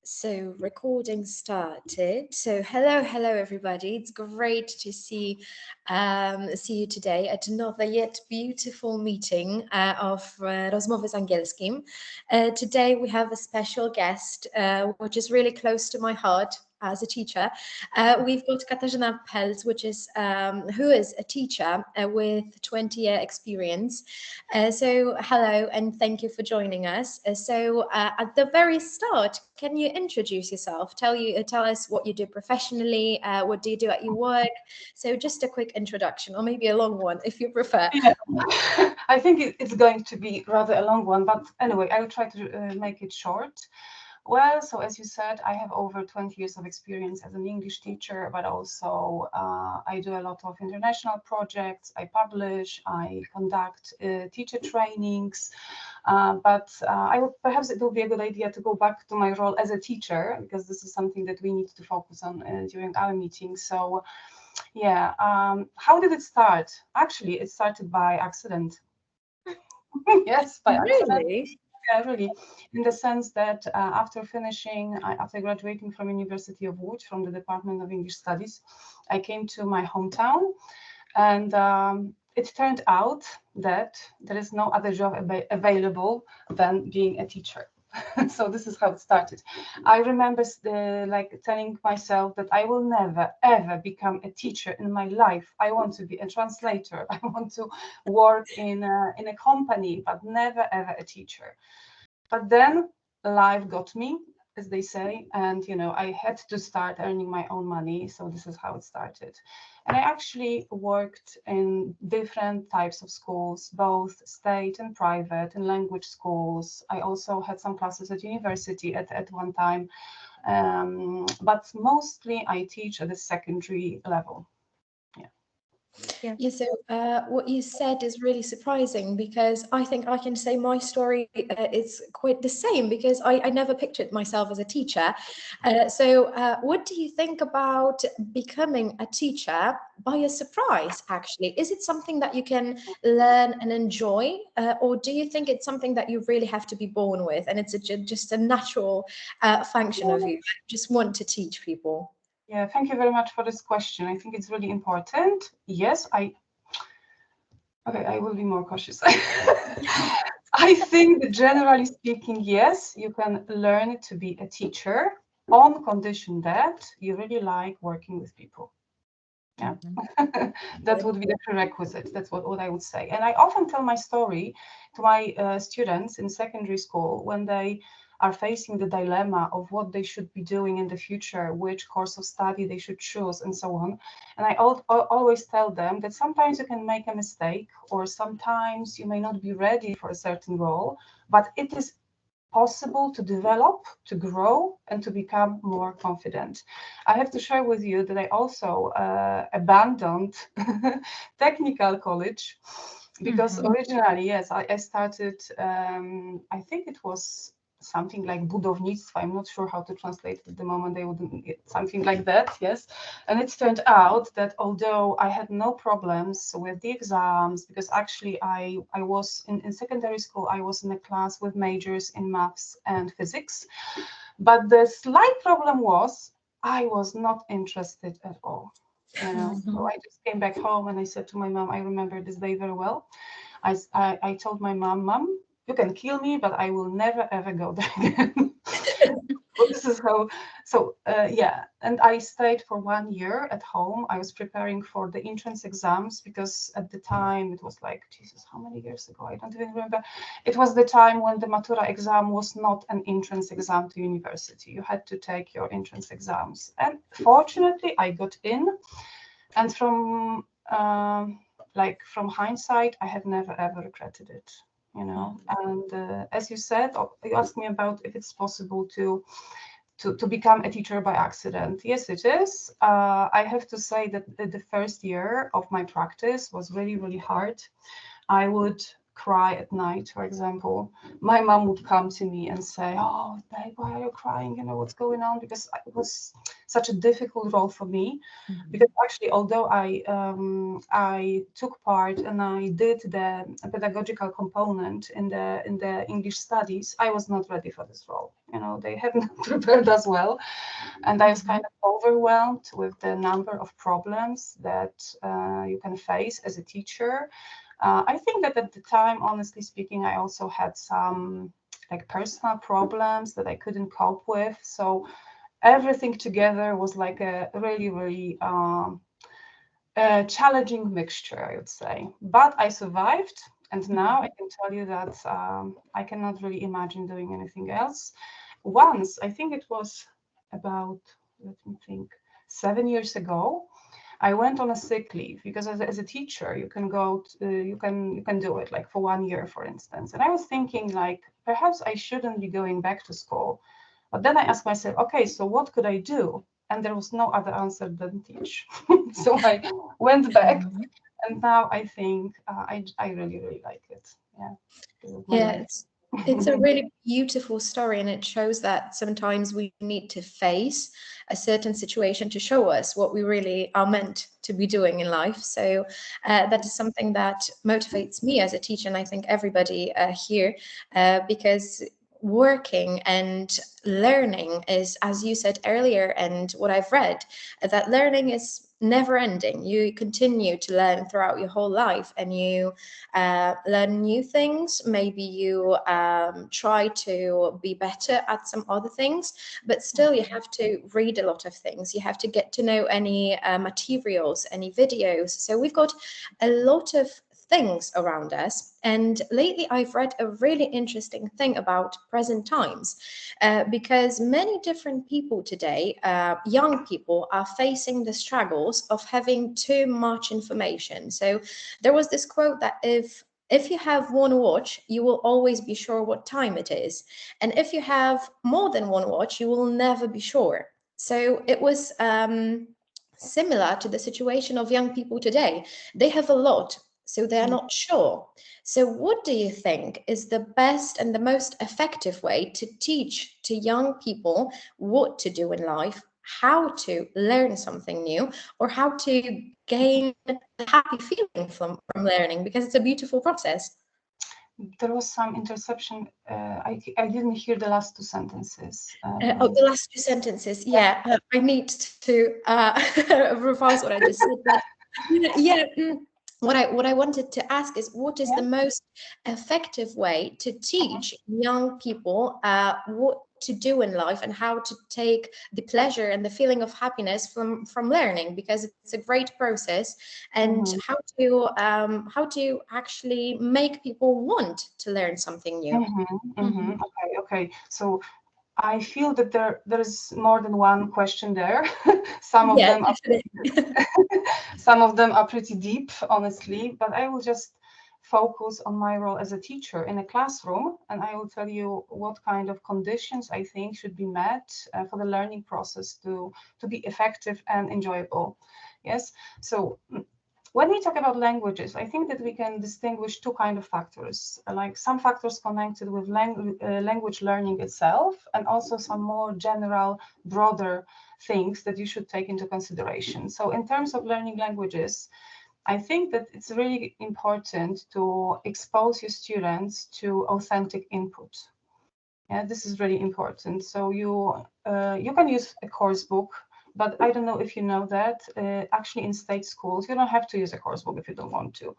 So recording started. So hello everybody. It's great to see you today at another yet beautiful meeting of Rozmowy z angielskim. Today we have a special guest, which is really close to my heart as a teacher. We've got Katarzyna Pelc, who is a teacher with 20-year experience. So hello and thank you for joining us. At the very start, can you introduce yourself? Tell us what you do professionally. What do you do at your work? So just a quick introduction, or maybe a long one if you prefer. Yeah, I think it's going to be rather a long one, but anyway, I will try to make it short. Well, so as you said, I have over 20 years of experience as an English teacher, but also I do a lot of international projects. I publish, I conduct teacher trainings, perhaps it would be a good idea to go back to my role as a teacher, because this is something that we need to focus on during our meetings. So yeah, how did it start? Actually, it started by accident. Yes, by accident. Really? Yeah, really, in the sense that after graduating from University of Łódź from the Department of English Studies, I came to my hometown, and it turned out that there is no other job available than being a teacher. So this is how it started. I remember like telling myself that I will never ever become a teacher in my life. I want to be a translator. I want to work in a company, but never ever a teacher. But then life got me, as they say, and I had to start earning my own money. So this is how it started. And I actually worked in different types of schools, both state and private, and language schools. I also had some classes at university at one time, but mostly I teach at the secondary level. Yeah. Yeah. Yeah, so what you said is really surprising because I think I can say my story is quite the same because I never pictured myself as a teacher. What do you think about becoming a teacher by a surprise, actually? Is it something that you can learn and enjoy, or do you think it's something that you really have to be born with and it's just a natural function of you? Just want to teach people. Yeah, thank you very much for this question. I think it's really important. Yes, okay, I will be more cautious. I think that generally speaking, yes, you can learn to be a teacher on condition that you really like working with people. Yeah, that would be the prerequisite. That's what I would say. And I often tell my story to my students in secondary school when they are facing the dilemma of what they should be doing in the future, which course of study they should choose, and so on. And I always tell them that sometimes you can make a mistake, or sometimes you may not be ready for a certain role, but it is possible to develop, to grow, and to become more confident. I have to share with you that I also abandoned technical college because originally, yes, I started, I think it was something like budownictwo. I'm not sure how to translate it at the moment. They wouldn't get something like that, yes. And it turned out that although I had no problems with the exams, because actually I was in secondary school, I was in a class with majors in maths and physics. But the slight problem was I was not interested at all. So I just came back home and I said to my mom, I remember this day very well. I told my mom, you can kill me, but I will never ever go there again. So this is how. So yeah, and I stayed for 1 year at home. I was preparing for the entrance exams because at the time it was like, Jesus, how many years ago? I don't even remember. It was the time when the Matura exam was not an entrance exam to university. You had to take your entrance exams, and fortunately, I got in. And from hindsight, I have never ever regretted it. And as you said, you asked me about if it's possible to become a teacher by accident. Yes, it is. I have to say that the first year of my practice was really, really hard. I would cry at night, for example. My mom would come to me and say, "Oh, babe, why are you crying? What's going on?" Because it was such a difficult role for me. Because actually, although I took part and I did the pedagogical component in the English studies, I was not ready for this role. you know, they haven't prepared as well. And I was kind of overwhelmed with the number of problems that you can face as a teacher. I think that at the time, honestly speaking, I also had some like personal problems that I couldn't cope with. So everything together was like a really, really challenging mixture, I would say. But I survived. And now I can tell you that I cannot really imagine doing anything else. Once, I think it was about, let me think, 7 years ago, I went on a sick leave because as a teacher, you can go, you can do it like for 1 year, for instance. And I was thinking like, perhaps I shouldn't be going back to school. But then I asked myself, okay, so what could I do? And there was no other answer than teach. So I went back, and now I think I really, really like it. Yeah, this is my Yeah, life. it's a really beautiful story, and it shows that sometimes we need to face a certain situation to show us what we really are meant to be doing in life. So that is something that motivates me as a teacher, and I think everybody here, because working and learning is, as you said earlier, and what I've read, that learning is never ending. You continue to learn throughout your whole life, and you learn new things. Maybe you try to be better at some other things, but still you have to read a lot of things. You have to get to know any materials, any videos. So we've got a lot of things around us. And lately I've read a really interesting thing about present times, because many different people today, young people, are facing the struggles of having too much information. So there was this quote that if you have one watch, you will always be sure what time it is. And if you have more than one watch, you will never be sure. So it was similar to the situation of young people today. They have a lot, so they're not sure. So what do you think is the best and the most effective way to teach to young people what to do in life, how to learn something new, or how to gain a happy feeling from learning, because it's a beautiful process? There was some interception. I didn't hear the last two sentences. Oh, the last two sentences. Yeah, I need to revise what I just said. But yeah, what I wanted to ask is, what is the Yeah. most effective way to teach young people what to do in life and how to take the pleasure and the feeling of happiness from learning, because it's a great process, and Mhm. how to actually make people want to learn something new. Mhm. Okay, okay. So I feel that there is more than one question there. Some of Yeah, them are definitely. some of them are pretty deep, honestly, but I will just focus on my role as a teacher in a classroom, and I will tell you what kind of conditions I think should be met for the learning process to be effective and enjoyable. Yes. So when we talk about languages, I think that we can distinguish two kind of factors, like some factors connected with language learning itself, and also some more general, broader things that you should take into consideration. So in terms of learning languages, I think that it's really important to expose your students to authentic input. Yeah, this is really important. So you can use a course book, but I don't know if you know that actually in state schools you don't have to use a course book if you don't want to.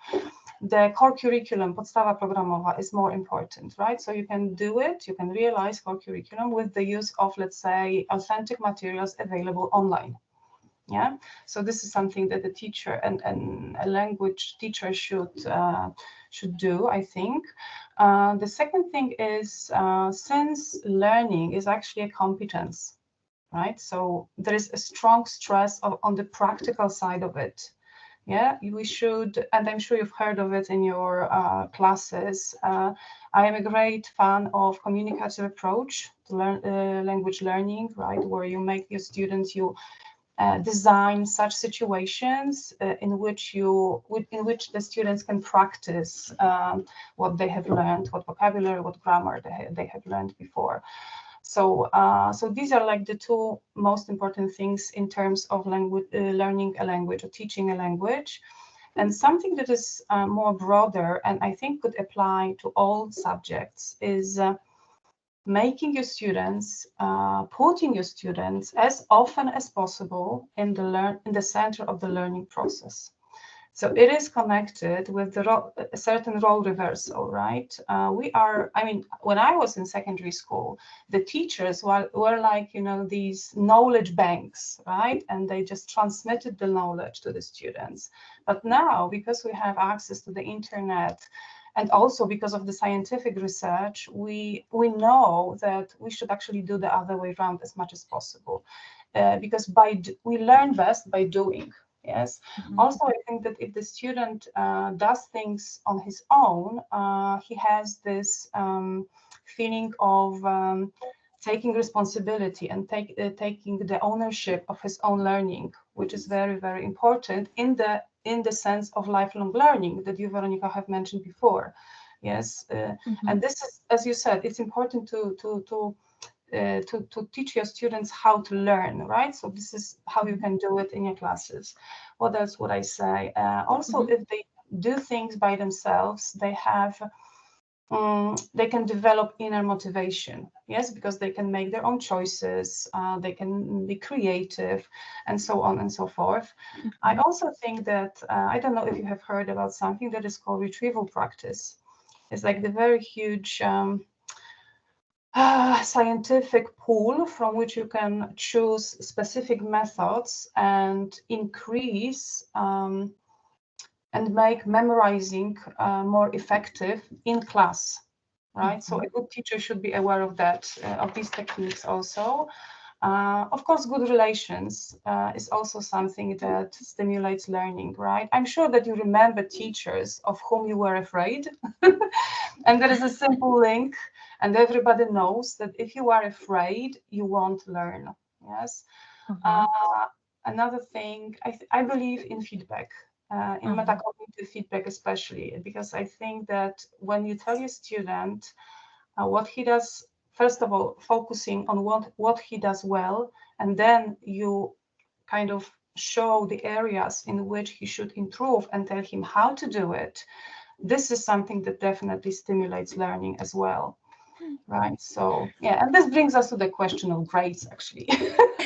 The core curriculum, podstawa programowa, is more important, right? So you can do it, you can realize core curriculum with the use of, let's say, authentic materials available online. Yeah, so this is something that the teacher and a language teacher should do, I think. The second thing is, since learning is actually a competence, right? So there is a strong stress on the practical side of it. Yeah, we should, and I'm sure you've heard of it in your classes. I am a great fan of communicative approach to language learning, right? Where you make your students, you design such situations in which the students can practice what they have learned, what vocabulary, what grammar they have learned before. So so these are like the two most important things in terms of language learning a language or teaching a language. And something that is more broader and I think could apply to all subjects is making your students, putting your students as often as possible in the center of the learning process. So it is connected with a certain role reversal, right? I mean, when I was in secondary school, the teachers were like, you know, these knowledge banks, right? And they just transmitted the knowledge to the students. But now, because we have access to the internet, and also because of the scientific research, we know that we should actually do the other way around as much as possible, because we learn best by doing. Yes. Also, I think that if the student does things on his own, he has this feeling of taking responsibility and taking the ownership of his own learning, which is very, very important in the sense of lifelong learning that you, Veronica, have mentioned before. Yes, and this is, as you said, it's important to teach your students how to learn, right? So this is how you can do it in your classes. What else would I say? Also, if they do things by themselves, they can develop inner motivation, yes, because they can make their own choices, they can be creative, and so on and so forth. I also think that, I don't know if you have heard about something that is called retrieval practice. It's like the very huge scientific pool from which you can choose specific methods and increase and make memorizing more effective in class, right? So a good teacher should be aware of that, of these techniques also. Of course, good relations is also something that stimulates learning, right? I'm sure that you remember teachers of whom you were afraid. And there is a simple link, and everybody knows that if you are afraid, you won't learn. Yes. Another thing, I believe in feedback, in metacognitive feedback especially, because I think that when you tell your student what he does, first of all, focusing on what he does well, and then you kind of show the areas in which he should improve and tell him how to do it, this is something that definitely stimulates learning as well. Right. So yeah, and this brings us to the question of grades, actually.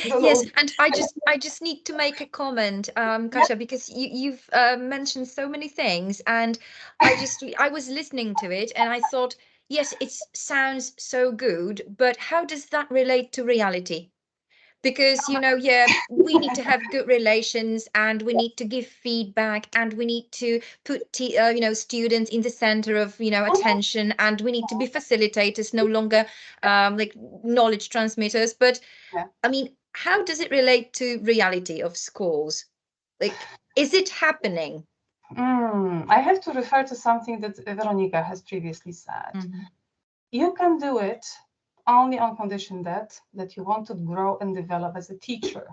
Yes, and I just need to make a comment, Kasia, because you've mentioned so many things, and I was listening to it, and I thought, yes, it sounds so good, but how does that relate to reality? Because, you know, yeah, we need to have good relations, and we need to give feedback, and we need to put you know, students in the center of, you know, attention, and we need to be facilitators, no longer like knowledge transmitters. But I mean, how does it relate to reality of schools? Like, is it happening? I have to refer to something that Veronica has previously said. You can do it only on condition that you want to grow and develop as a teacher.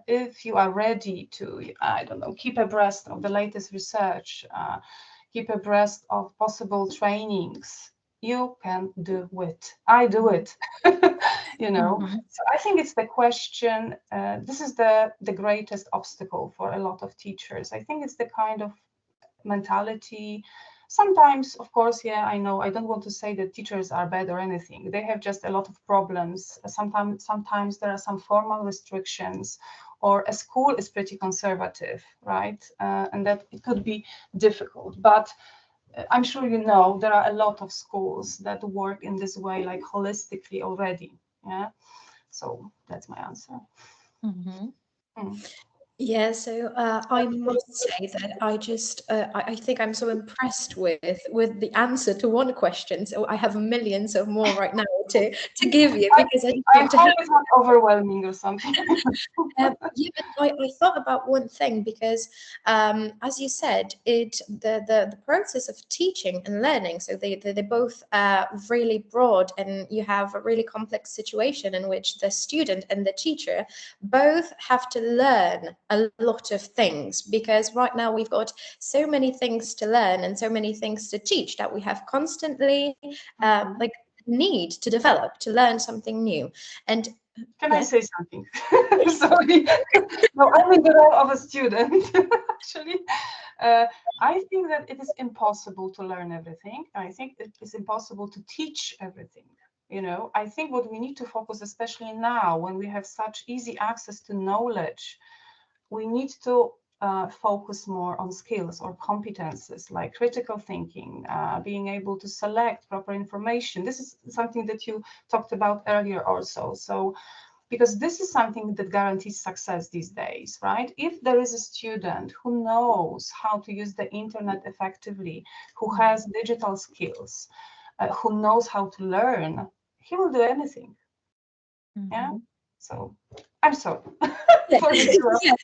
If you are ready to, I don't know, keep abreast of the latest research, keep abreast of possible trainings, you can do it. I do it, you know. So I think it's the question. This is the greatest obstacle for a lot of teachers. I think it's the kind of mentality. Sometimes, of course, yeah, I know, I don't want to say that teachers are bad or anything. They have just a lot of problems. Sometimes there are some formal restrictions, or a school is pretty conservative, right? And that it could be difficult. But I'm sure you know there are a lot of schools that work in this way, like holistically already. Yeah. So that's my answer. Yeah, so I must say that I think I'm so impressed with the answer to one question. So I have millions of more right now to give you, because I just I want to hope have. it's not overwhelming or something. Yeah, but I thought about one thing, because as you said, the process of teaching and learning, so they're both really broad, and you have a really complex situation in which the student and the teacher both have to learn a lot of things, because right now we've got so many things to learn and so many things to teach that we have constantly like need to develop, to learn something new. And can I say something? Sorry. No, I'm in the role of a student, actually. I think that it is impossible to learn everything. I think it is impossible to teach everything. You know, I think what we need to focus, especially now when we have such easy access to knowledge, we need to focus more on skills or competences like critical thinking, being able to select proper information. This is something that you talked about earlier also. So, because this is something that guarantees success these days, right? If there is a student who knows how to use the internet effectively, who has digital skills, who knows how to learn, he will do anything. Yeah. So I'm sorry for Yeah, interrupting.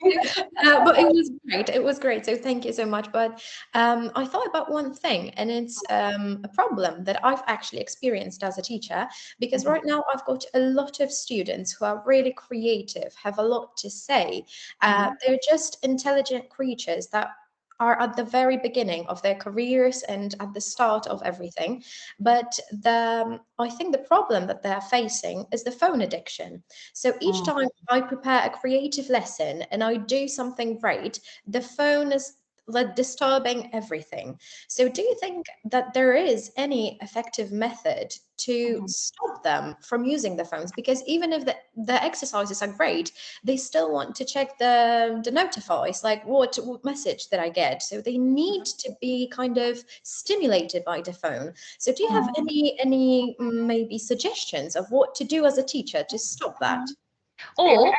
but it was great. It was great. So thank you so much. But I thought about one thing, and it's a problem that I've actually experienced as a teacher, because right now I've got a lot of students who are really creative, have a lot to say. They're just intelligent creatures that are at the very beginning of their careers and at the start of everything. But I think the problem that they're facing is the phone addiction. So each time I prepare a creative lesson and I do something great, the phone is like disturbing everything. So do you think that there is any effective method to stop them from using the phones? Because even if the exercises are great, they still want to check the notifies, like what message did I get? So they need to be kind of stimulated by the phone. So do you have any maybe suggestions of what to do as a teacher to stop that? Or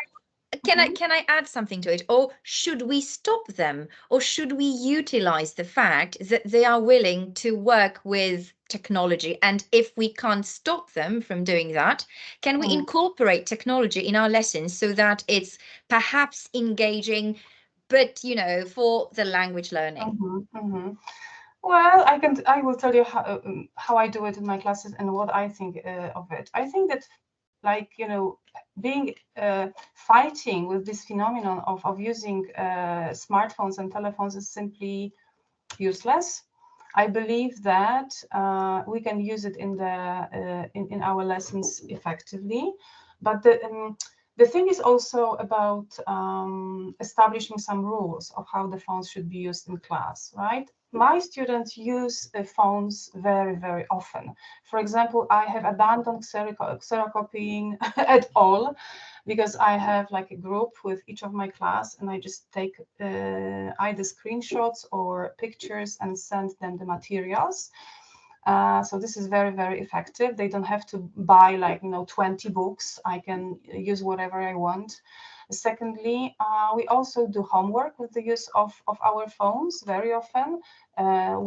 can Mhm. I add something to it? Or should we stop them? Or should we utilize the fact that they are willing to work with technology? And if we can't stop them from doing that, can we incorporate technology in our lessons so that it's perhaps engaging, but for the language learning? Well, I will tell you how I do it in my classes and what I think of it. I think that, like, being fighting with this phenomenon of using smartphones and telephones is simply useless. I believe that we can use it in our lessons effectively, but the thing is also about establishing some rules of how the phones should be used in class, right? My students use phones very, very often. For example, I have abandoned xerocopying at all, because I have like a group with each of my class, and I just take either screenshots or pictures and send them the materials. So this is very, very effective. They don't have to buy 20 books. I can use whatever I want. Secondly, we also do homework with the use of our phones very often.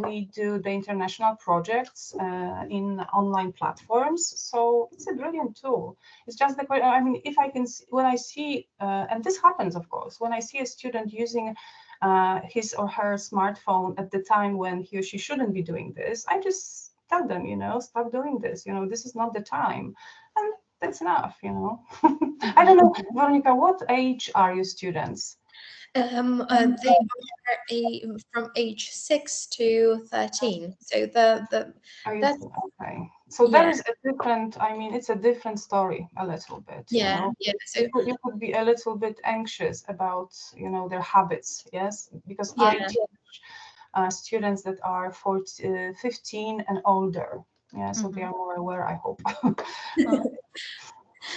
We do the international projects in online platforms. So it's a brilliant tool. It's just I mean, if I can, when I see, and this happens, of course, when I see a student using his or her smartphone at the time when he or she shouldn't be doing this, I just tell them, stop doing this. this is not the time. And that's enough. I don't know, Veronica, what age are your students? They are from age 6 to 13. So that's Okay. So there yeah, is a different, I mean, it's a different story a little bit, yeah, yeah. So You could be a little bit anxious about, their habits, yes? Because I yeah. teach students that are 15 and older. Yeah, so they are more aware, I hope.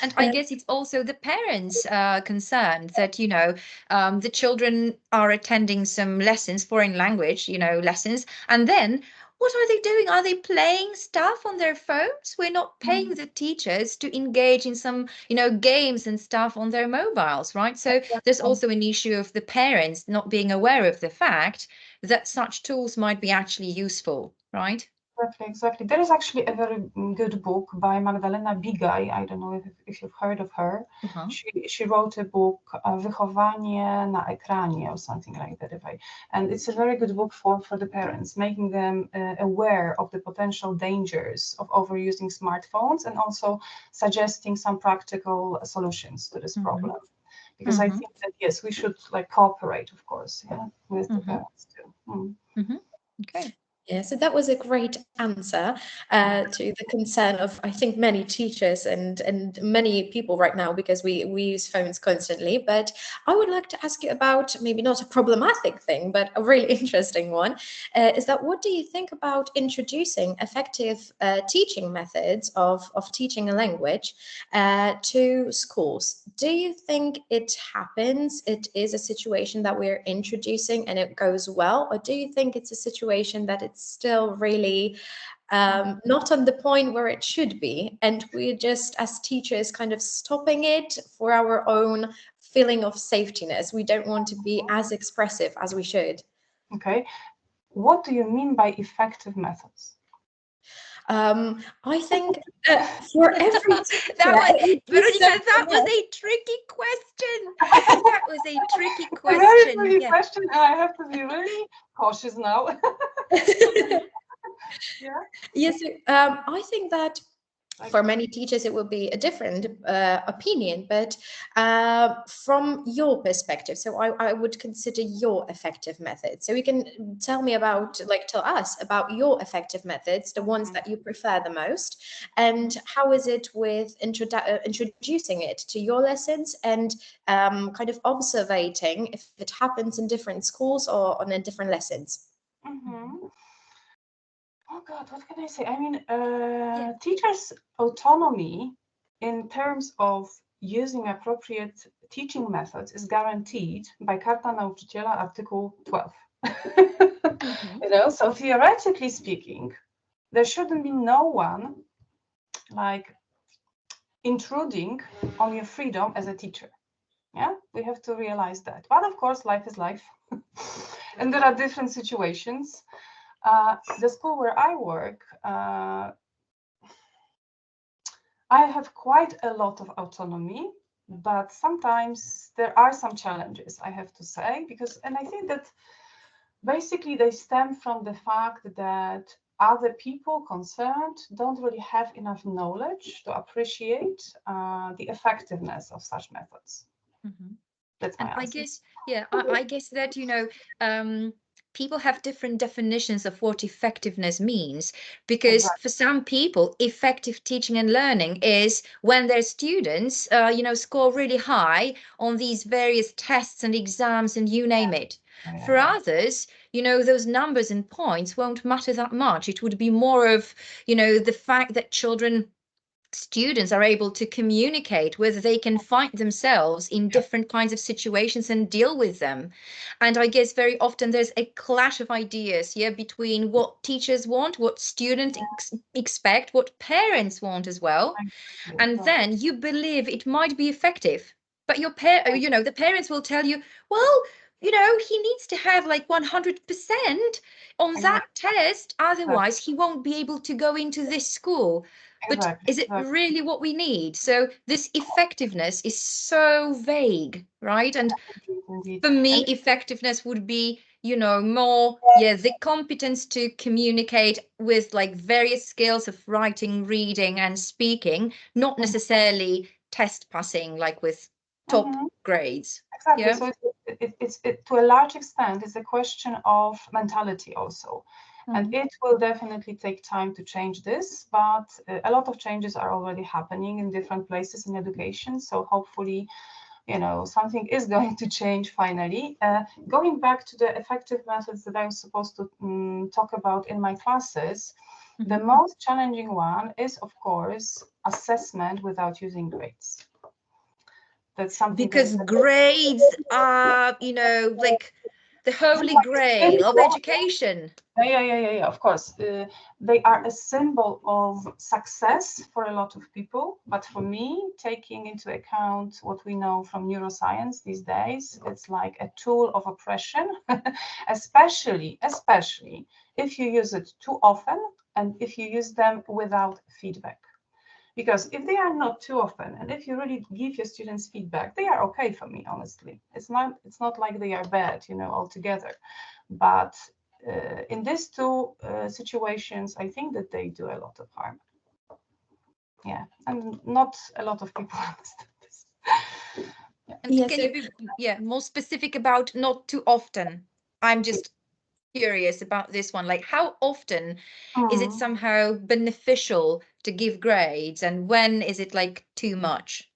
And I guess it's also the parents' concern that, the children are attending some lessons, foreign language, lessons. And then what are they doing? Are they playing stuff on their phones? We're not paying the teachers to engage in some, games and stuff on their mobiles, right? So there's also an issue of the parents not being aware of the fact that such tools might be actually useful, right? Exactly. There is actually a very good book by Magdalena Bigaj. I don't know if you've heard of her. Uh-huh. She wrote a book, Wychowanie na ekranie, or something like that. And it's a very good book for the parents, making them aware of the potential dangers of overusing smartphones, and also suggesting some practical solutions to this problem. Because I think that, yes, we should cooperate, of course, yeah, with the parents too. Okay. Yeah, so that was a great answer to the concern of, I think, many teachers and many people right now, because we use phones constantly. But I would like to ask you about maybe not a problematic thing, but a really interesting one. Is that what do you think about introducing effective teaching methods of teaching a language to schools? Do you think it happens? It is a situation that we're introducing and it goes well, or do you think it's a situation that it's still really not on the point where it should be, and we're just as teachers kind of stopping it for our own feeling of safetiness? We don't want to be as expressive as we should. Okay. What do you mean by effective methods? I think for every teacher, That was, it would be Veronica, that was something a tricky question. That was a tricky A very question. tricky Yeah. question, and I have to be really cautious now. else. Yeah. Yes, I think that for many teachers it will be a different opinion, but from your perspective, so I would consider your effective methods. So you can tell me about, like, tell us about your effective methods, the ones that you prefer the most, and how is it with introducing it to your lessons, and kind of observating if it happens in different schools or on different lessons. Mm-hmm. Oh God, what can I say? I mean, teachers' autonomy in terms of using appropriate teaching methods is guaranteed by Karta Nauczyciela, Article 12. You know, so theoretically speaking, there shouldn't be no one like intruding on your freedom as a teacher. Yeah, we have to realize that. But of course, life is life, and there are different situations. The school where I work, I have quite a lot of autonomy, but sometimes there are some challenges, I have to say, because, and I think that basically they stem from the fact that other people concerned don't really have enough knowledge to appreciate the effectiveness of such methods. That's my And I answer. guess, yeah, I guess that, people have different definitions of what effectiveness means, because Exactly. for some people, effective teaching and learning is when their students, score really high on these various tests and exams and you name it. For Yeah. others, those numbers and points won't matter that much. It would be more of, the fact that students are able to communicate, whether they can find themselves in different kinds of situations and deal with them. And I guess very often there's a clash of ideas here between what teachers want, what students expect, what parents want as well. And then you believe it might be effective, but the parents will tell you, well, he needs to have like 100% on that test, otherwise he won't be able to go into this school. But is it really what we need? So this effectiveness is so vague, right? And Indeed. for me, effectiveness would be, more, the competence to communicate with like various skills of writing, reading, and speaking, not necessarily test passing, like with top grades. Exactly. Yeah. So it's to a large extent, it's a question of mentality also. And it will definitely take time to change this, but a lot of changes are already happening in different places in education. So hopefully, something is going to change finally. Going back to the effective methods that I was supposed to talk about in my classes, the most challenging one is, of course, assessment without using grades. That's something because grades are, like the holy grail of education. Yeah, of course. They are a symbol of success for a lot of people. But for me, taking into account what we know from neuroscience these days, it's like a tool of oppression, especially if you use it too often and if you use them without feedback. Because if they are not too often, and if you really give your students feedback, they are okay for me, honestly. It's not like they are bad, altogether. But in these two situations, I think that they do a lot of harm. Yeah, and not a lot of people understand this. And can you be more specific about not too often? I'm just curious about this one. Like, how often is it Mm. somehow beneficial to give grades, and when is it like too much?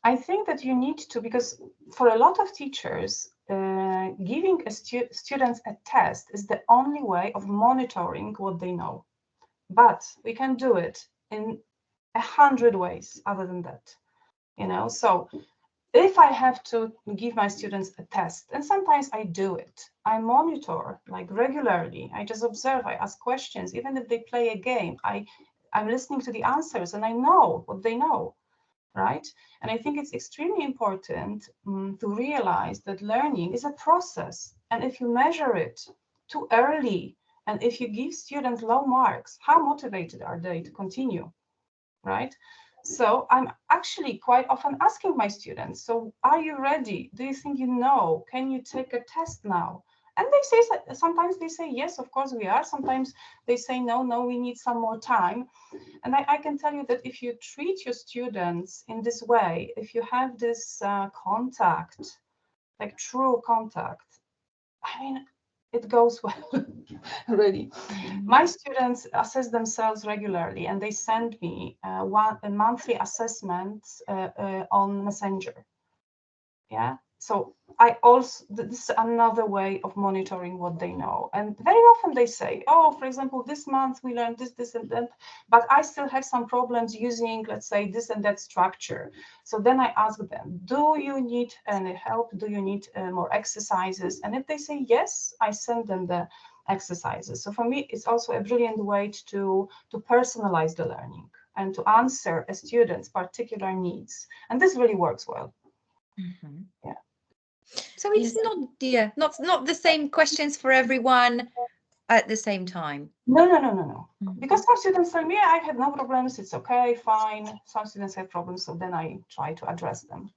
I think that you need to, because for a lot of teachers, giving students a test is the only way of monitoring what they know. But we can do it in 100 ways other than that, you know. So if I have to give my students a test, and sometimes I do it, I monitor like regularly. I just observe, I ask questions. Even if they play a game, I'm listening to the answers and I know what they know, right? And I think it's extremely important to realize that learning is a process. And if you measure it too early, and if you give students low marks, how motivated are they to continue, right? So I'm actually quite often asking my students, so are you ready? Do you think you know? Can you take a test now? And they say, sometimes they say, yes, of course we are. Sometimes they say, no, we need some more time. And I can tell you that if you treat your students in this way, if you have this contact, like true contact, I mean, it goes well, really. My students assess themselves regularly, and they send me a monthly assessment on Messenger. Yeah. So I also, this is another way of monitoring what they know. And very often they say, oh, for example, this month we learned this, and that, but I still have some problems using, let's say, this and that structure. So then I ask them, do you need any help? Do you need more exercises? And if they say yes, I send them the exercises. So for me, it's also a brilliant way to personalize the learning and to answer a student's particular needs. And this really works well. Yeah. So it's Yes. not the same questions for everyone at the same time. No. Because some students tell me, I had no problems, it's okay, fine. Some students have problems, so then I try to address them.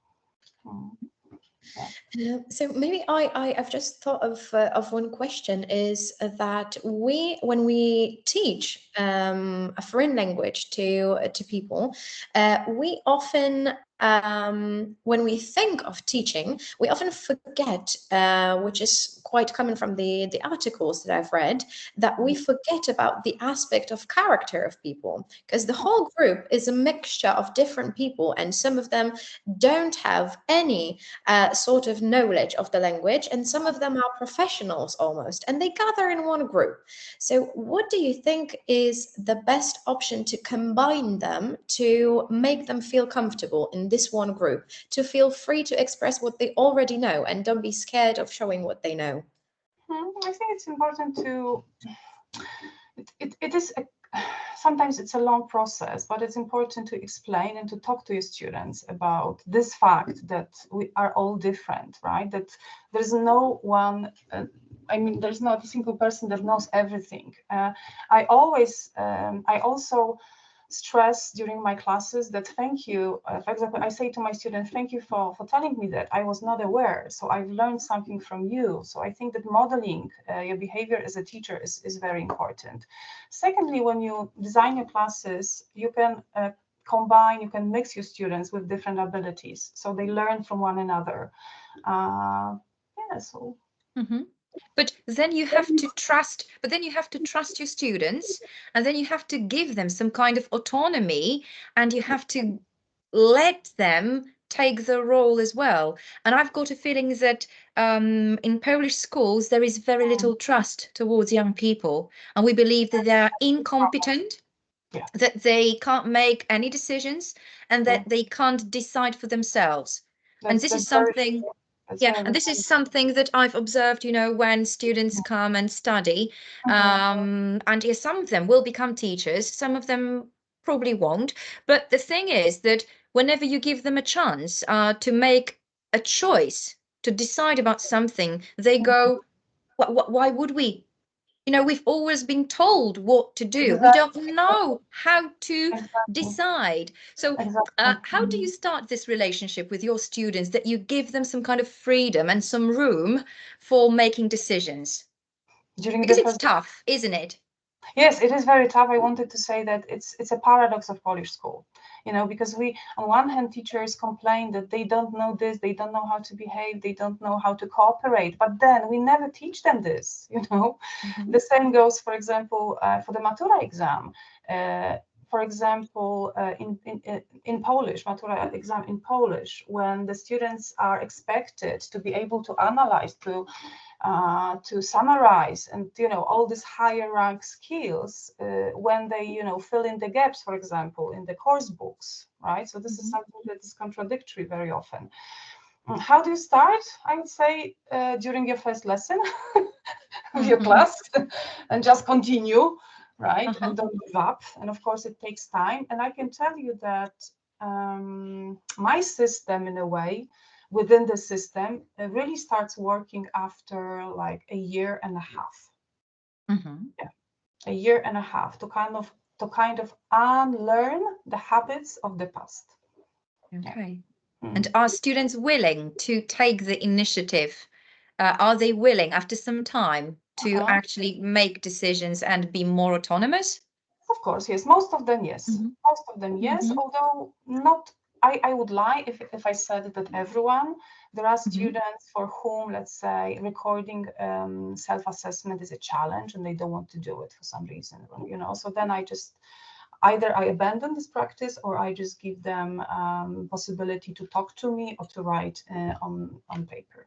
Yeah. So maybe I've just thought of one question is that when we teach a foreign language to people, we often when we think of teaching, we often forget, which is quite common from the articles that I've read, that we forget about the aspect of character of people, because the whole group is a mixture of different people, and some of them don't have any sort of knowledge of the language, and some of them are professionals almost, and they gather in one group. So what do you think is the best option to combine them, to make them feel comfortable in this one group, to feel free to express what they already know and don't be scared of showing what they know? I think it's important to, it is sometimes it's a long process, but it's important to explain and to talk to your students about this fact that we are all different, right? That there's no one, there's not a single person that knows everything. I also stress during my classes that thank you. For example, I say to my students, thank you for telling me that. I was not aware, so I've learned something from you. So I think that modeling your behavior as a teacher is very important. Secondly, when you design your classes, you can combine, you can mix your students with different abilities, so they learn from one another. So. But then you have to trust, your students, and then you have to give them some kind of autonomy, and you have to let them take the role as well. And I've got a feeling that in Polish schools, there is very little trust towards young people. And we believe that they are incompetent, that they can't make any decisions, and that they can't decide for themselves. And this is something and this is something that I've observed, when students come and study. And yes, some of them will become teachers, some of them probably won't. But the thing is that whenever you give them a chance to make a choice, to decide about something, they go, why would we? We've always been told what to do. We don't know how to decide. So how do you start this relationship with your students, that you give them some kind of freedom and some room for making decisions? Because it's tough, isn't it? Yes, it is very tough. I wanted to say that it's a paradox of Polish school, because we, on one hand, teachers complain that they don't know this, they don't know how to behave, they don't know how to cooperate, but then we never teach them this, Mhm. The same goes, for example, for the Matura exam. For example, in Polish, Matura exam in Polish, when the students are expected to be able to analyze, to summarize, and all these higher rank skills, when they fill in the gaps, for example, in the course books, right? So this is something that is contradictory very often. How do you start? I would say during your first lesson of your class, and just continue, right? And don't give up. And of course, it takes time. And I can tell you that my system, in a way, within the system, really starts working after like a year and a half. Yeah, a year and a half to kind of unlearn the habits of the past. Okay. Yeah. And are students willing to take the initiative? Are they willing after some time to actually make decisions and be more autonomous? Of course, yes. Most of them, yes. Most of them, yes. Although not, I would lie if I said that everyone. There are students for whom, let's say, recording self-assessment is a challenge and they don't want to do it for some reason, So then either I abandon this practice or I just give them possibility to talk to me or to write on paper.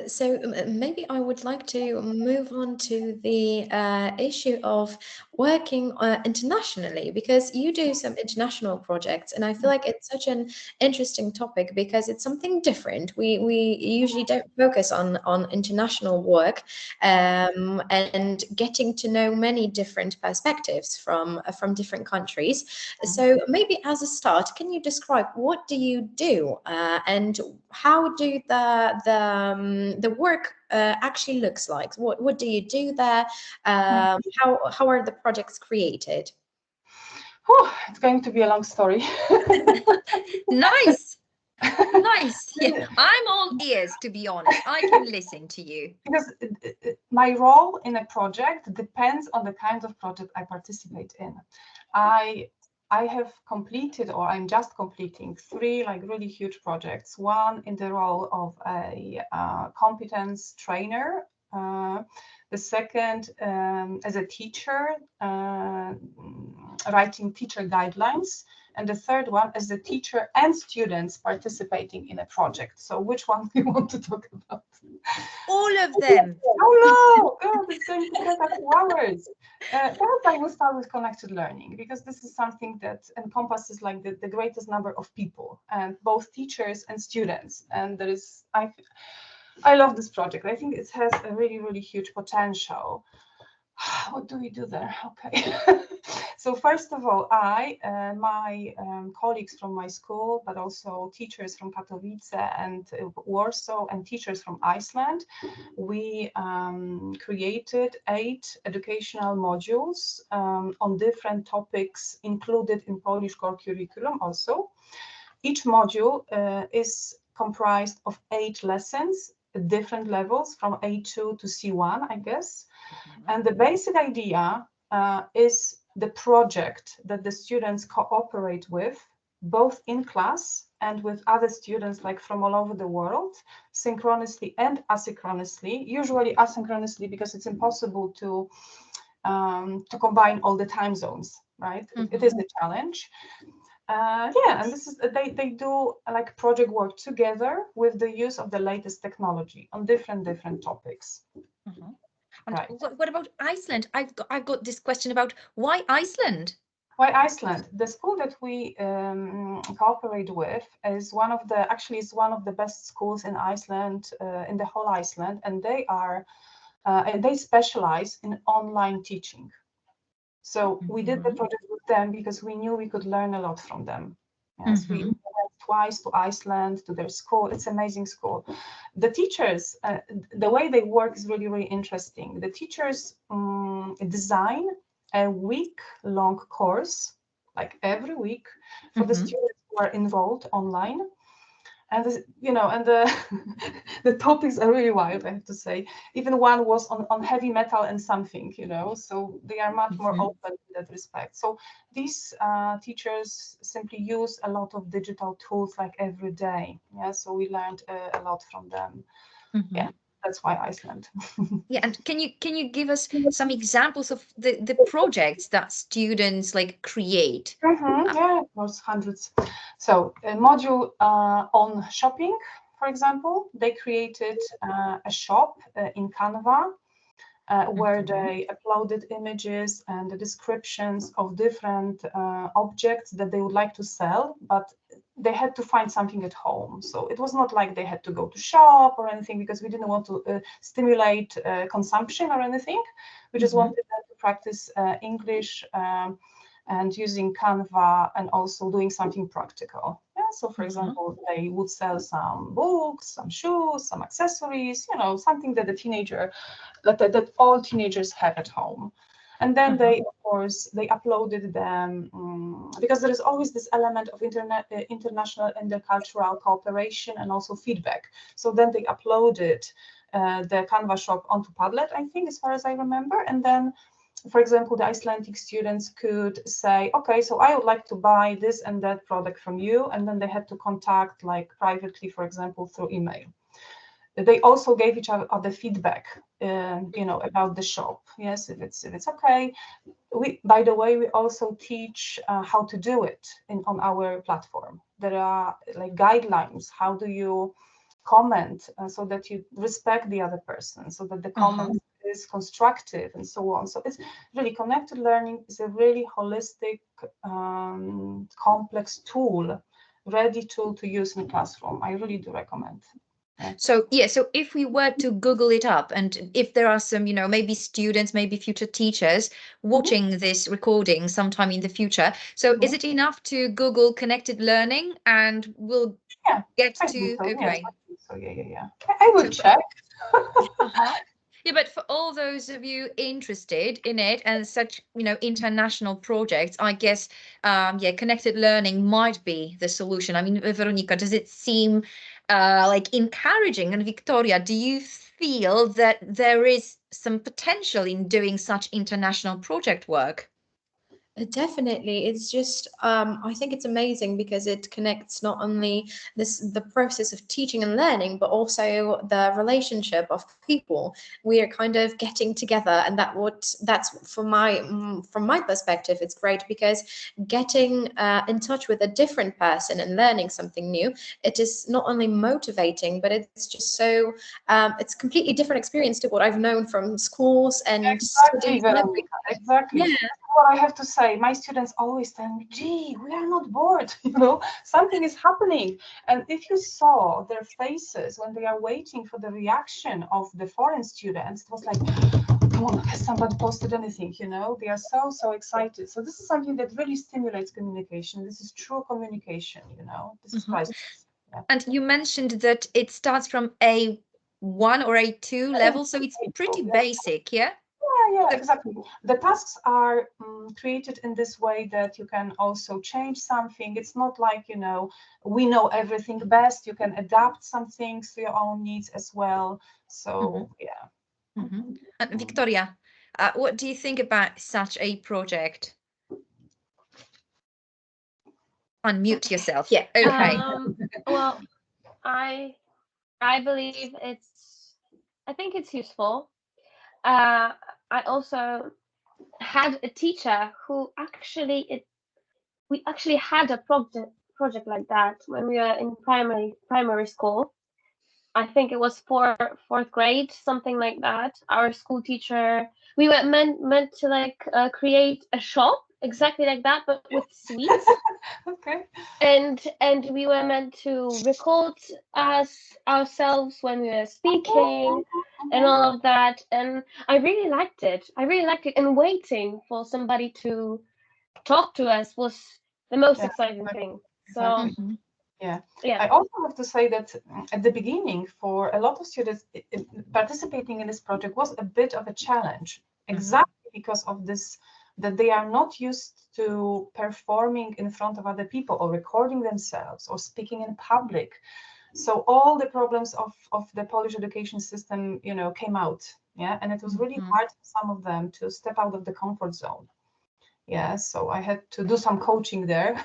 So maybe I would like to move on to the issue of working internationally, because you do some international projects, and I feel like it's such an interesting topic because it's something different. We usually don't focus on international work and getting to know many different perspectives from different countries. So maybe as a start, can you describe what do you do and how do the work actually looks like? What do you do there? How are the projects created? It's going to be a long story. Nice. Nice. Yeah, I'm all ears, to be honest. I can listen to you. Because my role in a project depends on the kind of project I participate in. I have completed, or I'm just completing, 3 like really huge projects. One in the role of a competence trainer. The second as a teacher, writing teacher guidelines. And the third one as the teacher and students participating in a project. So which one do you want to talk about? All of them. Oh no, God, it's going to take a few hours. Perhaps I will start with connected learning, because this is something that encompasses like the greatest number of people, and both teachers and students. And there is, I love this project. I think it has a really, really huge potential. What do we do there? Okay. So first of all, my colleagues from my school, but also teachers from Katowice and Warsaw, and teachers from Iceland, we created 8 educational modules on different topics included in Polish core curriculum also. Each module is comprised of 8 lessons, different levels from A2 to C1, I guess. And the basic idea is the project that the students cooperate with, both in class and with other students like from all over the world, synchronously and asynchronously, usually asynchronously because it's impossible to combine all the time zones, right? It is a challenge. Yeah, and this is they do like project work together with the use of the latest technology on different topics. And right. what about Iceland? I've got this question about why Iceland? Why Iceland? The school that we cooperate with is one of the best schools in Iceland, in the whole Iceland, and they specialize in online teaching. So we did the project with them because we knew we could learn a lot from them. Yes, we went twice to Iceland, to their school. It's an amazing school. The teachers, the way they work is really, really interesting. The teachers design a week-long course, like every week, for the students who are enrolled online. And this, and the the topics are really wild, I have to say. Even one was on heavy metal and something, so they are much more open in that respect. So these teachers simply use a lot of digital tools like every day. Yeah, so we learned a lot from them. Yeah, that's why Iceland. Yeah, and can you give us some examples of the projects that students like create? Yeah, of course, hundreds. So a module on shopping, for example, they created a shop in Canva where they uploaded images and the descriptions of different objects that they would like to sell, but they had to find something at home. So it was not like they had to go to shop or anything, because we didn't want to stimulate consumption or anything. We just wanted them to practice English and using Canva, and also doing something practical. Yeah, so for example, they would sell some books, some shoes, some accessories, something that that all teenagers have at home. And then they, of course, they uploaded them because there is always this element of international intercultural cooperation and also feedback. So then they uploaded the Canva shop onto Padlet, I think, as far as I remember. And then, for example, the Icelandic students could say, okay, so I would like to buy this and that product from you. And then they had to contact, like, privately, for example, through email. They also gave each other feedback, about the shop. Yes, if it's okay. By the way, we also teach how to do it on our platform. There are like guidelines. How do you comment so that you respect the other person, so that the comment is constructive, and so on. So it's really, connected learning is a really holistic, complex tool, ready tool to use in the classroom. I really do recommend. So yeah, so if we were to Google it up, and if there are some, maybe students, maybe future teachers watching this recording sometime in the future, so is it enough to Google connected learning and we'll get I to, think so, okay. Yes, I think so, yeah. I will check. Yeah, but for all those of you interested in it and such, international projects, I guess, connected learning might be the solution. I mean, Veronika, does it seem like encouraging? And Victoria, do you feel that there is some potential in doing such international project work? Definitely. It's just, I think it's amazing because it connects not only the process of teaching and learning, but also the relationship of people. We are kind of getting together, and that's from my perspective, it's great because getting in touch with a different person and learning something new, it is not only motivating, but it's just so, it's completely different experience to what I've known from schools and Exactly, studies. Veronika, exactly. Yeah. What I have to say, my students always tell me, gee, we are not bored, something is happening. And if you saw their faces when they are waiting for the reaction of the foreign students, it was like, come on, has somebody posted anything? They are so excited. So this is something that really stimulates communication. This is true communication, this is priceless. Yeah. And you mentioned that it starts from A1 or A2 level, so it's pretty basic, yeah? Yeah, exactly. The tasks are created in this way that you can also change something. It's not like, we know everything best. You can adapt some things to your own needs as well. So, yeah. And Victoria, what do you think about such a project? Unmute yourself. Yeah, okay. Well, I believe I think it's useful. I also had a teacher who we actually had a project like that when we were in primary school. I think it was fourth grade, something like that. Our school teacher, we were meant to like create a shop exactly like that, but with sweets. Okay. And we were meant to record ourselves when we were speaking and all of that. And I really liked it. And waiting for somebody to talk to us was the most exciting thing. So Yeah. I also have to say that at the beginning, for a lot of students, participating in this project was a bit of a challenge, exactly because of this, that they are not used to performing in front of other people or recording themselves or speaking in public. So all the problems of the Polish education system, you know, came out. Yeah, and it was really hard for some of them to step out of the comfort zone. Yeah, so I had to do some coaching there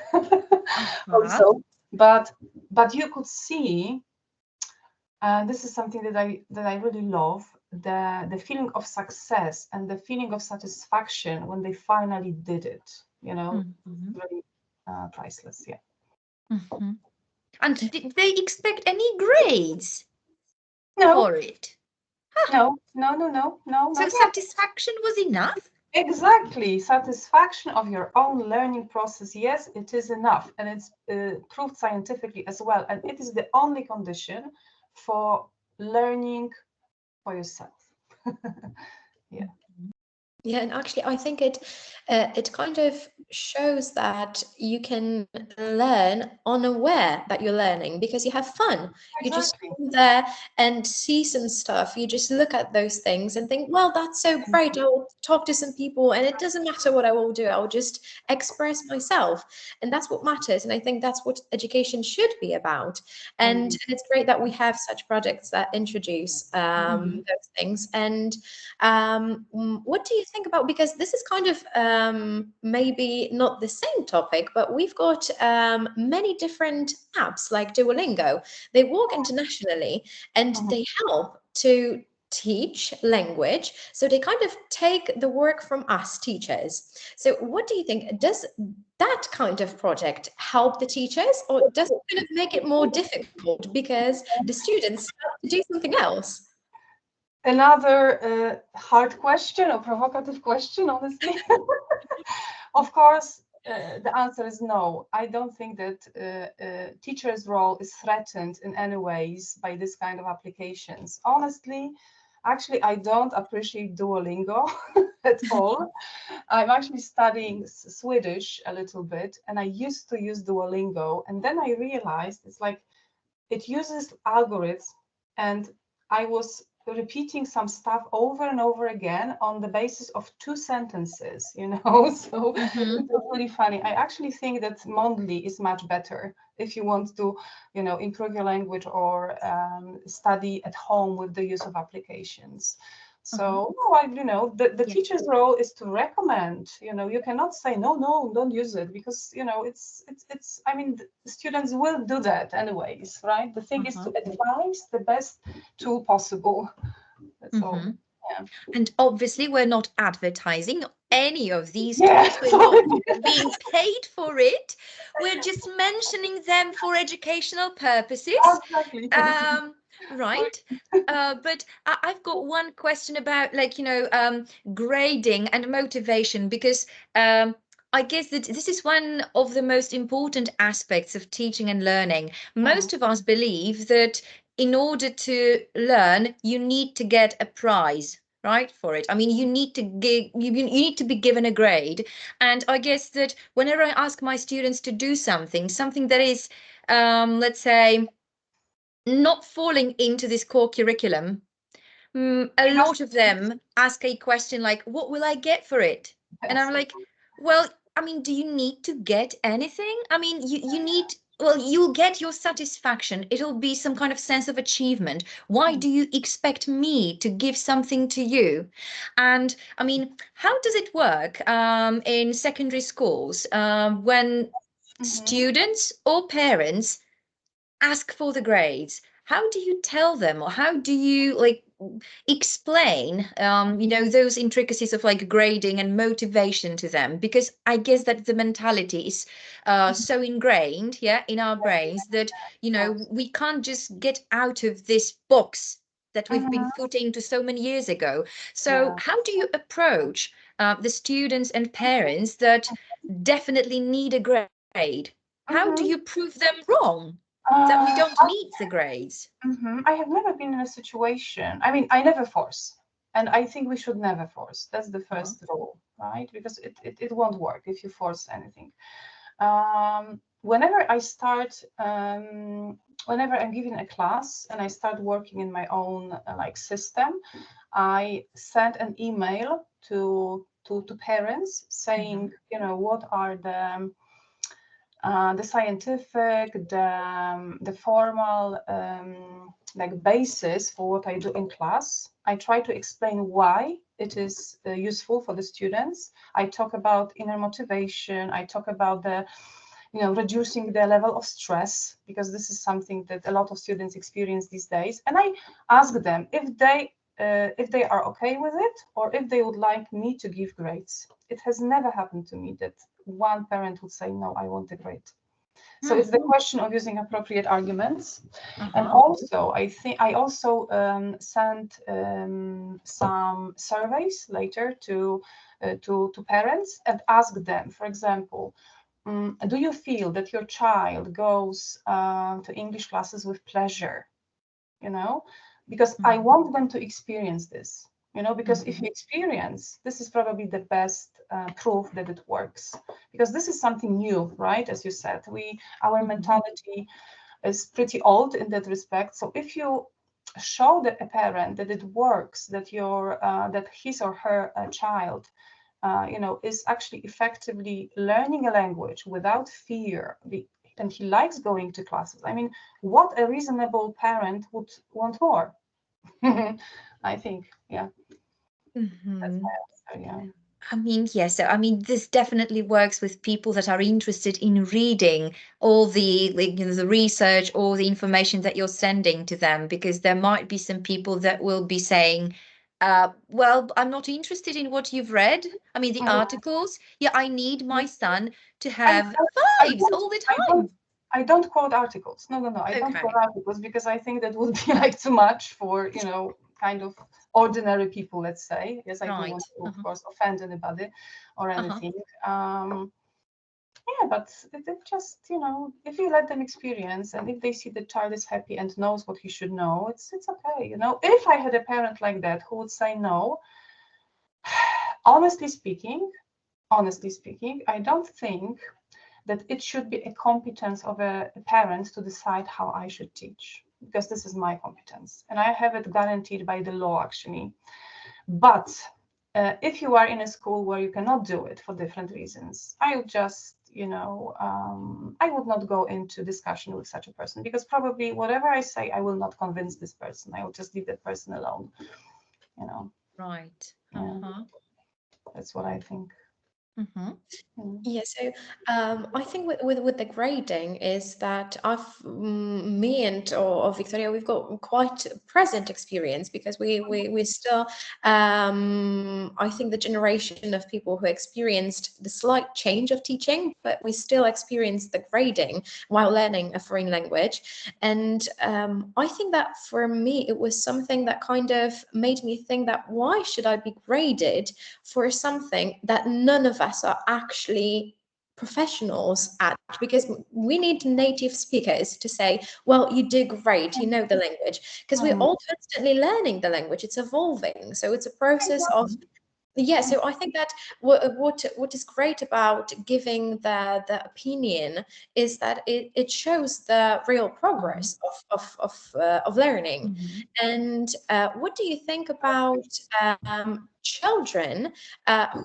also. But you could see, this is something that I really love, the feeling of success and the feeling of satisfaction when they finally did it. You know, really priceless. Yeah. And did they expect any grades No, for it? no. So Not yet. satisfaction was enough? Exactly. Satisfaction of your own learning process. Yes, it is enough. And it's proved scientifically as well. And it is the only condition for learning for yourself. Yeah. Yeah, and actually, I think it kind of shows that you can learn unaware that you're learning because you have fun. You just Exactly. go there and see some stuff. You just look at those things and think, well, that's so great. I'll talk to some people, and it doesn't matter what I will do. I'll just express myself, and that's what matters. And I think that's what education should be about. And it's great that we have such projects that introduce those things. And what do you think about, because this is kind of maybe not the same topic, but we've got many different apps like Duolingo. They work internationally and they help to teach language. So they kind of take the work from us teachers. So what do you think? Does that kind of project help the teachers, or does it kind of make it more difficult because the students have to do something else? Another hard question or provocative question, honestly. Of course, the answer is no. I don't think that teacher's role is threatened in any ways by this kind of applications. Honestly, actually, I don't appreciate Duolingo at all. I'm actually studying Swedish a little bit, and I used to use Duolingo, and then I realized it's like it uses algorithms, and I was repeating some stuff over and over again on the basis of 2 sentences, you know. So it was really funny. I actually think that Mondly is much better if you want to, you know, improve your language or study at home with the use of applications. So, you know, the teacher's role is to recommend. You know, you cannot say no, don't use it, because, you know, it's. I mean, the students will do that anyways, right? The thing is to advise the best tool possible. That's all. Yeah. And obviously, we're not advertising any of these Yeah, tools. We're not being paid for it. We're just mentioning them for educational purposes. Exactly. Right. But I've got one question about, like, you know, grading and motivation, because I guess that this is one of the most important aspects of teaching and learning. Most of us believe that in order to learn, you need to get a prize, right, for it. I mean, you need to give, you need to be given a grade. And I guess that whenever I ask my students to do something that is, let's say, not falling into this core curriculum, a lot of them ask a question like, what will I get for it? And I'm like, well, I mean, do you need to get anything? I mean, you need, well, you'll get your satisfaction. It'll be some kind of sense of achievement. Why do you expect me to give something to you? And I mean, how does it work in secondary schools when students or parents ask for the grades? How do you tell them, or how do you, like, explain you know, those intricacies of like grading and motivation to them? Because I guess that the mentality is so ingrained, yeah, in our brains, that, you know, we can't just get out of this box that we've been put into so many years ago. So how do you approach the students and parents that definitely need a grade? How do you prove them wrong that we don't need the grades? I have never been in a situation. I mean, I never force, and I think we should never force. That's the first rule, right? Because it won't work if you force anything. Whenever I start, whenever I'm giving a class and I start working in my own like system, I send an email to parents saying, you know, what are the the scientific, the formal like basis for what I do in class. I try to explain why it is useful for the students. I talk about inner motivation. I talk about the, reducing the level of stress, because this is something that a lot of students experience these days. And I ask them if they are okay with it, or if they would like me to give grades. It has never happened to me that one parent would say, no, I want a grade. So it's the question of using appropriate arguments. And also, I think I also sent some surveys later to parents and ask them, for example, do you feel that your child goes to English classes with pleasure? Because I want them to experience this. Because if you experience, this is probably the best proof that it works. Because this is something new, right? As you said, our mentality is pretty old in that respect. So if you show a parent that it works, that that his or her child, is actually effectively learning a language without fear, and he likes going to classes. I mean, what a reasonable parent would want more? I think, yeah. That's my answer, yeah. I mean, yes. So, I mean, this definitely works with people that are interested in reading all the the research or the information that you're sending to them, because there might be some people that will be saying, well, I'm not interested in what you've read. I mean, the articles. Yeah, I need my son to have fives all the time. I don't quote articles. No. I don't quote articles, because I think that would be like too much for, kind of ordinary people, let's say. Yes, I don't want to, of course, offend anybody or anything. Yeah, but it just, if you let them experience, and if they see the child is happy and knows what he should know, it's okay. If I had a parent like that who would say no, honestly speaking, I don't think that it should be a competence of a parent to decide how I should teach, because this is my competence and I have it guaranteed by the law, actually. But if you are in a school where you cannot do it for different reasons, I would just, I would not go into discussion with such a person, because probably whatever I say, I will not convince this person. I will just leave that person alone, Right. Yeah. That's what I think. Yeah, so I think with the grading is that me or Victoria, we've got quite present experience, because we still I think the generation of people who experienced the slight change of teaching, but we still experience the grading while learning a foreign language. And I think that for me it was something that kind of made me think that why should I be graded for something that none of us are actually professionals at, because we need native speakers to say, well, you do great, you know the language, because we're all constantly learning the language, it's evolving, so it's a process of so I think that what is great about giving the opinion is that it shows the real progress of learning. And what do you think about children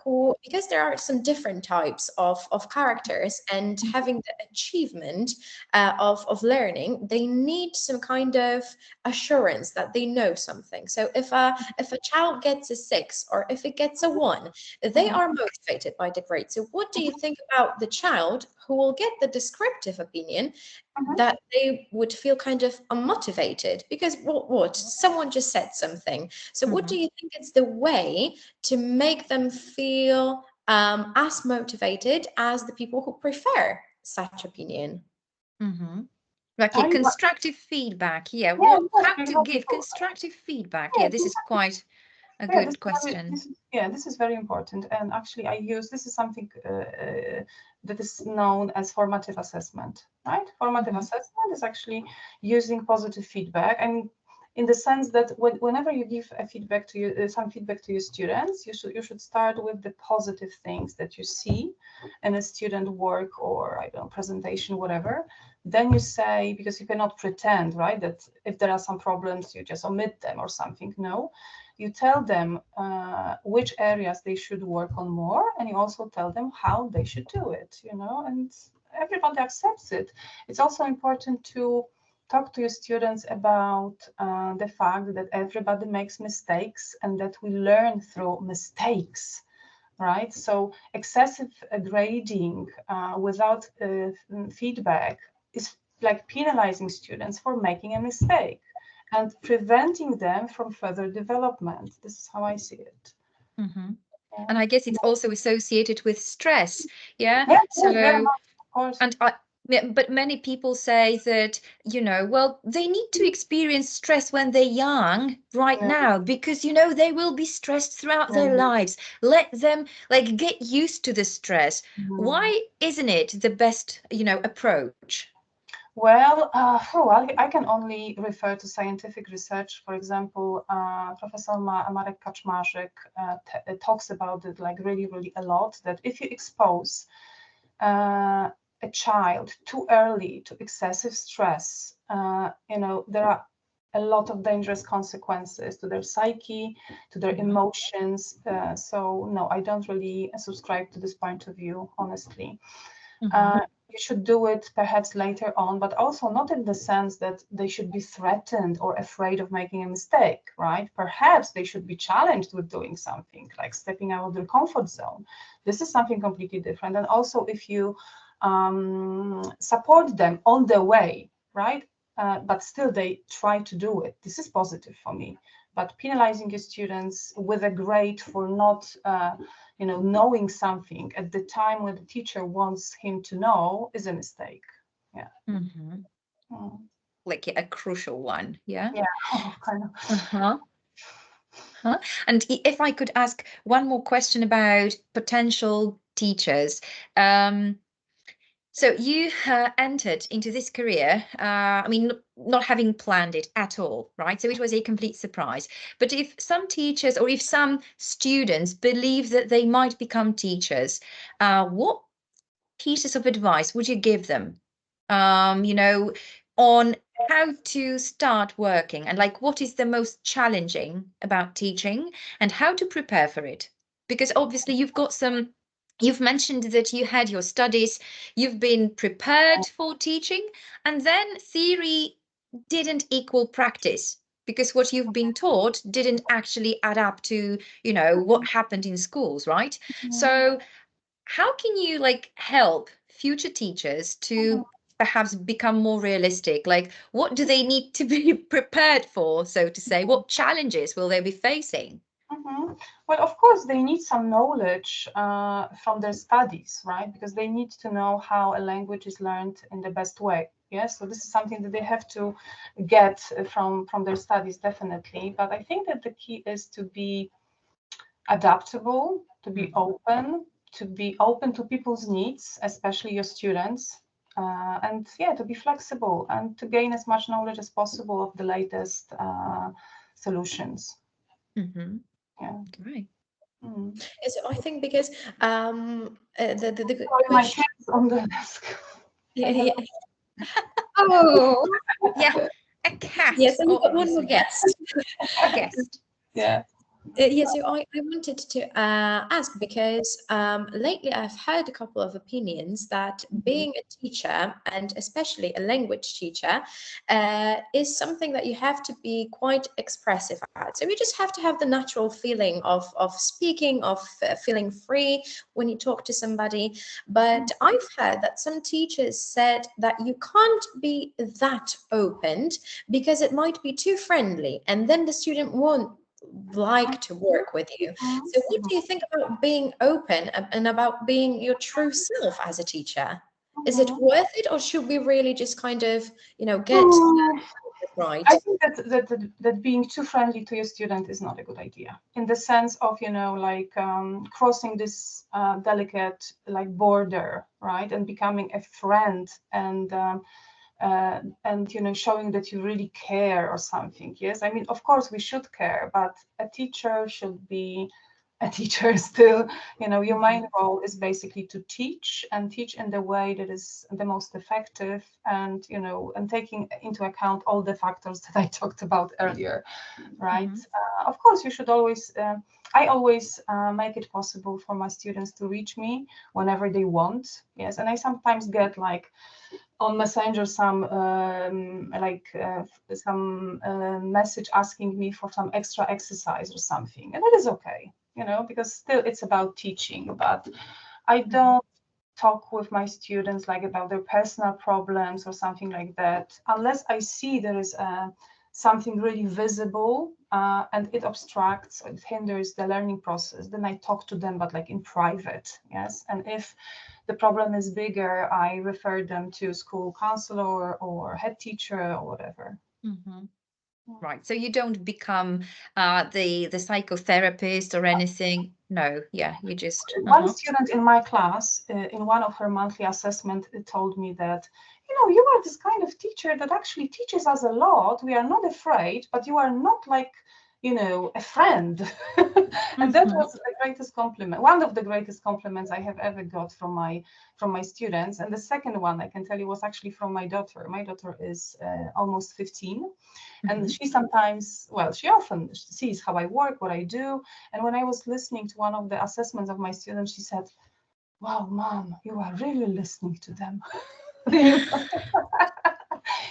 who, because there are some different types of characters, and having the achievement of learning, they need some kind of assurance that they know something. So if a child gets a 6 or if it gets a 1, they are motivated by the grade. So what do you think about the child who will get the descriptive opinion that they would feel kind of unmotivated because what someone just said something? So what do you think is the way to make them feel as motivated as the people who prefer such opinion? Okay, constructive feedback. Yeah, how to give constructive feedback? Yeah, this is quite a good question. This is very important. And actually, this is something that is known as formative assessment, right? Formative assessment is actually using positive feedback. I mean, in the sense that whenever you give a feedback to some feedback to your students, you should start with the positive things that you see in a student work, or I don't know, presentation, whatever. Then you say, because you cannot pretend, right, that if there are some problems, you just omit them or something. No, you tell them which areas they should work on more, and you also tell them how they should do it, and everybody accepts it. It's also important to talk to your students about the fact that everybody makes mistakes and that we learn through mistakes, right? So excessive grading without feedback is like penalizing students for making a mistake and preventing them from further development. This is how I see it. Mhm. And I guess it's also associated with stress. Yeah. Yeah, So, very much, of course. and but many people say that, well, they need to experience stress when they're young right now, because, they will be stressed throughout their lives. Let them like get used to the stress. Why isn't it the best, approach? Well, I can only refer to scientific research. For example, Professor Marek Kaczmarzyk talks about it like really, really a lot, that if you expose a child too early to excessive stress, there are a lot of dangerous consequences to their psyche, to their emotions. So no, I don't really subscribe to this point of view, honestly. You should do it perhaps later on, but also not in the sense that they should be threatened or afraid of making a mistake, right? Perhaps they should be challenged with doing something, like stepping out of their comfort zone. This is something completely different. And also if you support them on the way, right? But still they try to do it. This is positive for me. But penalizing your students with a grade for not knowing something at the time when the teacher wants him to know is a mistake. Yeah. Like a crucial one. Yeah. Yeah, kind of. And if I could ask one more question about potential teachers. So you entered into this career, not having planned it at all, right? So it was a complete surprise. But if some teachers or if some students believe that they might become teachers, what pieces of advice would you give them, on how to start working, and like what is the most challenging about teaching and how to prepare for it? Because obviously you've mentioned that you had your studies, you've been prepared for teaching, and then theory didn't equal practice, because what you've been taught didn't actually add up to, what happened in schools, right? So how can you like help future teachers to perhaps become more realistic? Like, what do they need to be prepared for, so to say? What challenges will they be facing? Well, of course, they need some knowledge from their studies, right? Because they need to know how a language is learned in the best way. Yes, so this is something that they have to get from their studies, definitely. But I think that the key is to be adaptable, to be open to people's needs, especially your students, and yeah, to be flexible and to gain as much knowledge as possible of the latest solutions. Yeah. Right. So I think because the Sorry, my question. cat's on the desk. Yeah. Oh, yeah, a cat. Yes, and we've got one more obviously. guest. A guest. Yeah. Yeah, so I wanted to ask because lately I've heard a couple of opinions that being a teacher, and especially a language teacher, is something that you have to be quite expressive at. So you just have to have the natural feeling of speaking, of feeling free when you talk to somebody. But I've heard that some teachers said that you can't be that open because it might be too friendly, and then the student won't like to work with you. So what do you think about being open and about being your true self as a teacher? Is it worth it, or should we really just kind of, get it right? I think that being too friendly to your student is not a good idea, in the sense of, crossing this delicate border, right, and becoming a friend and showing that you really care or something. Yes, I mean, of course we should care, but a teacher should be a teacher still. Your main role is basically to teach, and teach in the way that is the most effective, and and taking into account all the factors that I talked about earlier, right? Of course, you should always I always make it possible for my students to reach me whenever they want. Yes, and I sometimes get like on Messenger some message asking me for some extra exercise or something, and it is okay, you know, because still it's about teaching. But I don't talk with my students like about their personal problems or something like that unless I see there is something really visible and it obstructs or it hinders the learning process. Then I talk to them, but like in private. Yes, and if the problem is bigger, I refer them to school counselor or head teacher or whatever. Right. So you don't become the psychotherapist or anything. No. Yeah. You just. One student in my class, in one of her monthly assessment, told me that, you know, you are this kind of teacher that actually teaches us a lot. We are not afraid, but you are not like, you know, a friend. And that was the greatest compliment, one of the greatest compliments I have ever got from my students. And the second one I can tell you was actually from my daughter. My daughter is almost 15, and she sometimes, well, she often sees how I work, what I do. And when I was listening to one of the assessments of my students, she said, "Wow, Mom, you are really listening to them."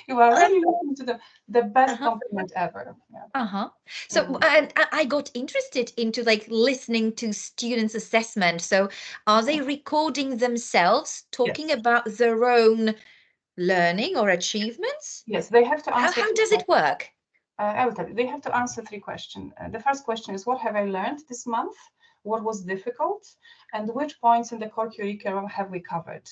You are really listening to them. The best compliment ever. Yeah. So and I got interested into like listening to students' assessment. So are they recording themselves talking about their own learning or achievements? Yes, they have to answer. How does it work? I will tell you. They have to answer 3 questions. The first question is, what have I learned this month? What was difficult? And which points in the core curriculum have we covered?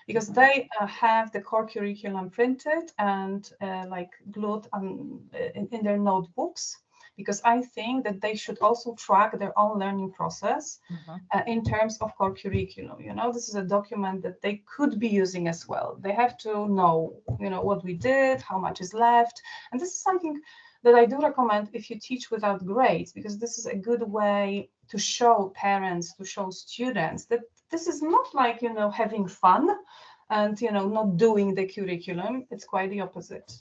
Because they have the core curriculum printed and like glued in their notebooks. Because I think that they should also track their own learning process in terms of core curriculum. You know, this is a document that they could be using as well. They have to know, you know, what we did, how much is left. And this is something that I do recommend if you teach without grades, because this is a good way to show parents, to show students that this is not like, you know, having fun and, you know, not doing the curriculum. It's quite the opposite.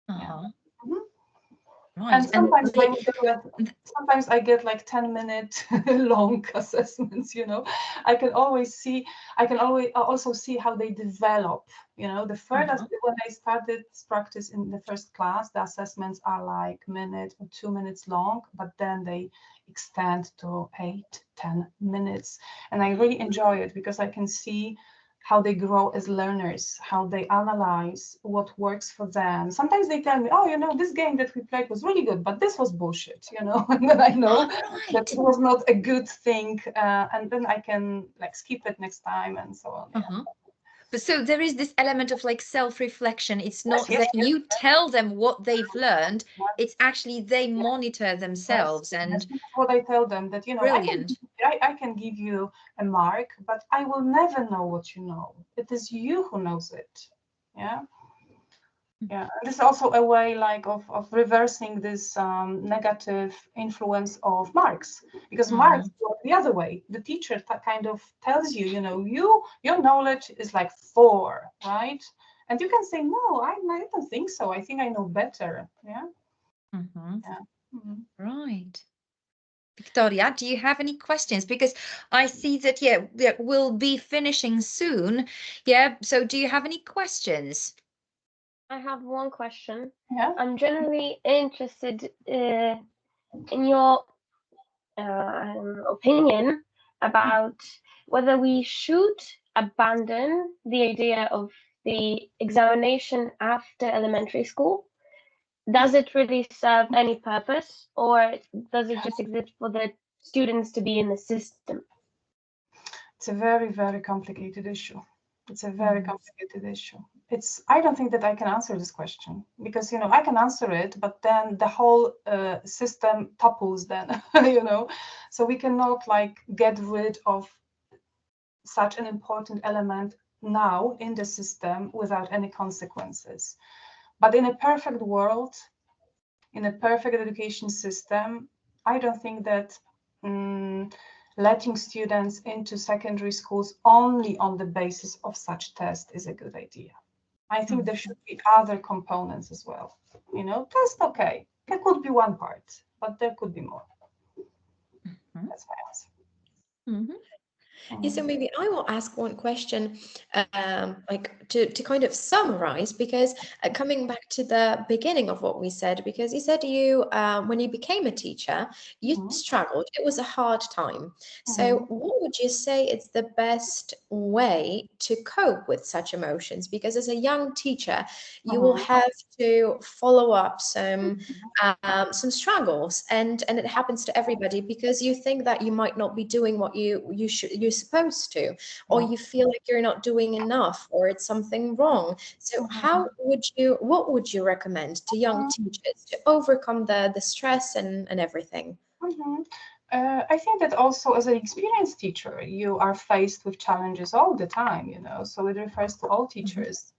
Right. And sometimes I get like 10-minute long assessments, you know. I can always also see how they develop, you know. The first, when I started practice in the first class, the assessments are like minute or 2 minutes long, but then they extend to 8-10 minutes. And I really enjoy it because I can see how they grow as learners, how they analyze what works for them. Sometimes they tell me, "Oh, you know, this game that we played was really good, but this was bullshit," you know, and then I know that it was not a good thing, and then I can like skip it next time and so on. But so there is this element of like self-reflection. It's not that you tell them what they've learned, it's actually they monitor themselves. And this is what I tell them, that, you know, I can give you a mark, but I will never know what you know. It is you who knows it. Yeah. Yeah, and this is also a way like of reversing this negative influence of marks, because marks go the other way. The teacher kind of tells you, you know, your knowledge is like 4, right? And you can say, no, I don't think so. I think I know better. Yeah. Right. Victoria, do you have any questions? Because I see that, we'll be finishing soon. Yeah. So do you have any questions? I have one question. Yeah. I'm generally interested in your opinion about whether we should abandon the idea of the examination after elementary school. Does it really serve any purpose, or does it just exist for the students to be in the system? It's a very, very complicated issue. It's a very complicated issue. I don't think that I can answer this question, because, you know, I can answer it, but then the whole system topples then, you know, so we cannot like get rid of such an important element now in the system without any consequences. But in a perfect world, in a perfect education system, I don't think that letting students into secondary schools only on the basis of such test is a good idea. I think there should be other components as well. You know, test, okay, that could be one part, but there could be more. That's my answer. Mhm. Yeah, so maybe I will ask one question, like to kind of summarize, because coming back to the beginning of what we said, because you said you, when you became a teacher, you Mhm. struggled. It was a hard time. So Mhm. what would you say is the best way to cope with such emotions? Because as a young teacher, you will Mhm. have to follow up some struggles, and it happens to everybody, because you think that you might not be doing what you're supposed to, or Yeah. you feel like you're not doing enough, or it's something wrong. So what would you recommend to young Mhm. teachers to overcome the stress and everything? Mhm. I think that also as an experienced teacher, you are faced with challenges all the time, you know, so it refers to all teachers.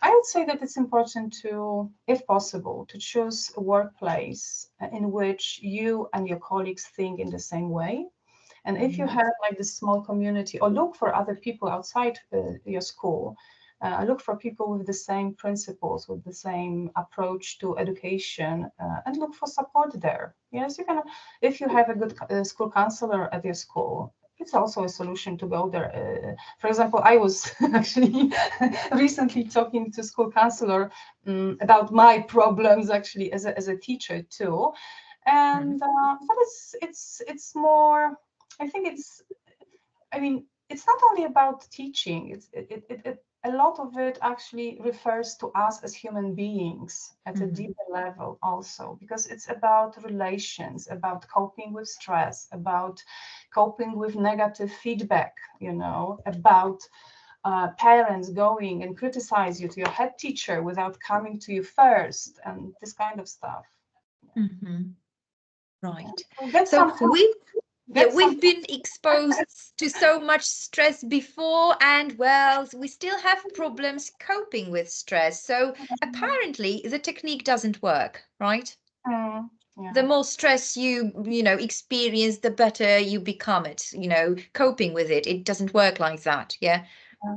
I would say that it's important to, if possible, to choose a workplace in which you and your colleagues think in the same way. And if you have like this small community, or look for other people outside your school, look for people with the same principles, with the same approach to education, and look for support there. Yes, you can. If you have a good school counselor at your school, it's also a solution to go there. For example, I was actually recently talking to school counselor about my problems, actually as a teacher too, and but it's more. I think I mean, it's not only about teaching. A lot of it actually refers to us as human beings at a deeper level also, because it's about relations, about coping with stress, about coping with negative feedback, you know, about parents going and criticize you to your head teacher without coming to you first, and this kind of stuff. Right. So get So some help. we've been exposed to so much stress before, and well, we still have problems coping with stress. So apparently the technique doesn't work, right? Yeah. The more stress you know experience, the better you become at coping with it. It doesn't work like that. Yeah,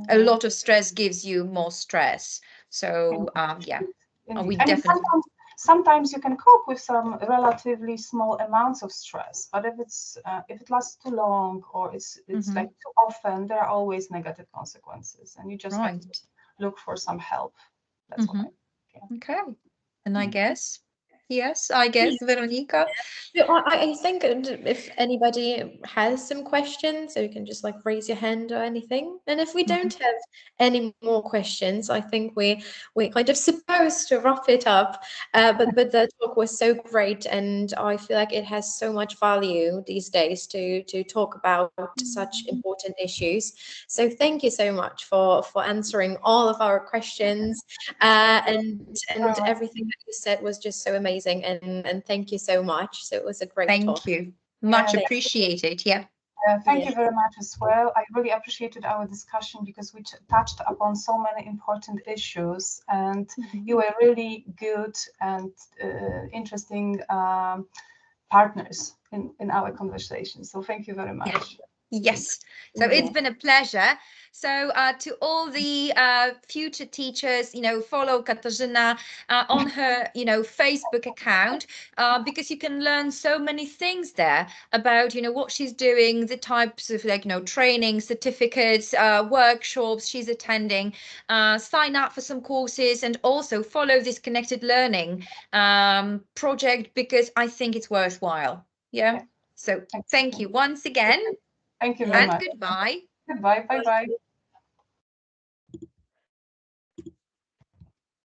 a lot of stress gives you more stress. So yeah, Indeed. we I mean, definitely. sometimes you can cope with some relatively small amounts of stress, but if it lasts too long, or it's like too often, there are always negative consequences, and you just have to Right. look for some help. That's what I think. Okay. And I guess, yes, I guess, Veronica. So I think if anybody has some questions, so you can just like raise your hand or anything. And if we don't have any more questions, I think we're kind of supposed to wrap it up. But the talk was so great, and I feel like it has so much value these days to talk about such important issues. So thank you so much for answering all of our questions, and everything that you said was just so amazing, and thank you so much. So it was a great talk. Thank you. Much Yeah, appreciated. Yeah. thank Yeah. you very much as well. I really appreciated our discussion, because we touched upon so many important issues, and you were really good and interesting partners in our conversation. So thank you very much. Yeah. Yes. So it's been a pleasure. So to all the future teachers, follow Katarzyna on her, Facebook account, because you can learn so many things there about, what she's doing, the types of training, certificates, workshops she's attending. Sign up for some courses, and also follow this connected learning project, because I think it's worthwhile. Yeah. So thank you once again. Thank you very And much. goodbye. Goodbye. Bye bye.